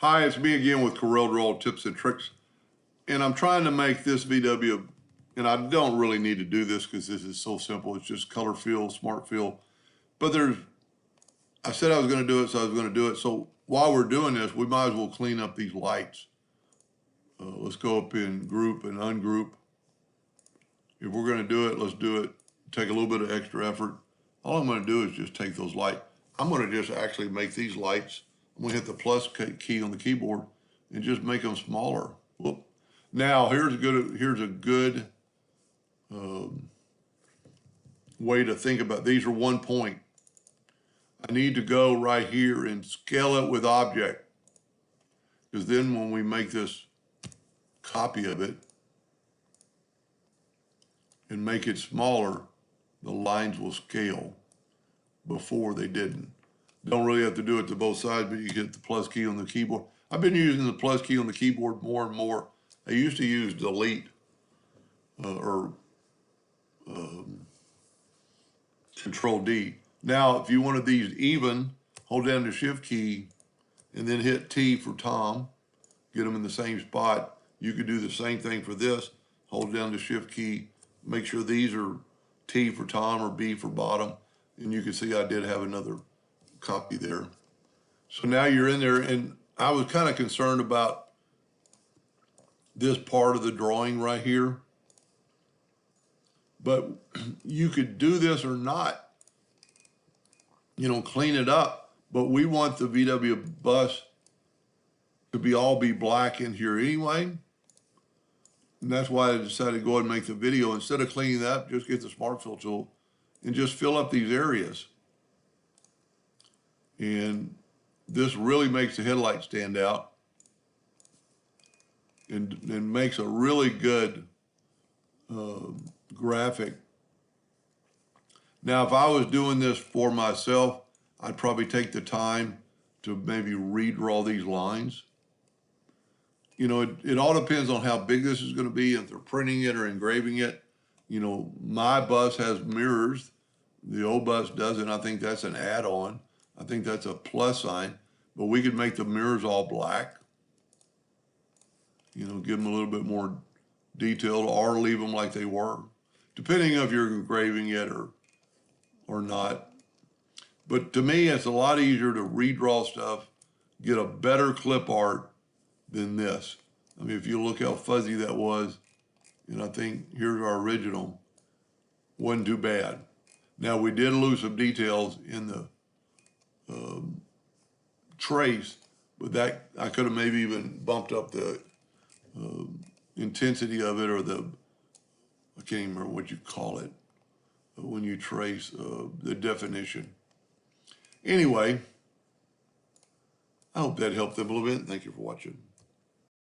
Hi, it's me again with Corel Draw Tips and Tricks. And I'm trying to make this VW, and I don't really need to do this because this is so simple. It's just color fill, smart fill. But I said I was going to do it, so I was going to do it. So while we're doing this, we might as well clean up these lights. Let's go up in group and ungroup. If we're going to do it, let's do it. Take a little bit of extra effort. All I'm going to do is just take those lights. I'm going to just actually make these lights. I'm going to hit the plus key on the keyboard and just make them smaller. Whoop. Now here's a good way to think about. These are 1 point. I need to go right here and scale it with object, because then when we make this copy of it and make it smaller, the lines will scale. Before they didn't. Don't really have to do it to both sides, but you get the plus key on the keyboard. I've been using the plus key on the keyboard more and more. I used to use delete or control D. Now, if you wanted these even, hold down the shift key and then hit T for Tom. Get them in the same spot. You could do the same thing for this. Hold down the shift key. Make sure these are T for Tom or B for bottom. And you can see I did have another copy there. So now you're in there, and I was kind of concerned about this part of the drawing right here. But you could do this or not, clean it up. But we want the VW bus to all be black in here anyway. And that's why I decided to go ahead and make the video. Instead of cleaning that up, just get the Smart Fill tool and just fill up these areas. And this really makes the headlight stand out and makes a really good graphic. Now, if I was doing this for myself, I'd probably take the time to maybe redraw these lines. It all depends on how big this is going to be, if they're printing it or engraving it. My bus has mirrors. The old bus doesn't. I think that's an add-on. I think that's a plus sign. But we could make the mirrors all black. Give them a little bit more detail, or leave them like they were, depending if you're engraving it or not. But to me, it's a lot easier to redraw stuff, get a better clip art than this. I mean, if you look how fuzzy that was, and I think here's our original, wasn't too bad. Now, we did lose some details in the trace, but that I could have maybe even bumped up the intensity of it, or I can't even remember what you call it when you trace the definition. Anyway, I hope that helped them a little bit. Thank you for watching.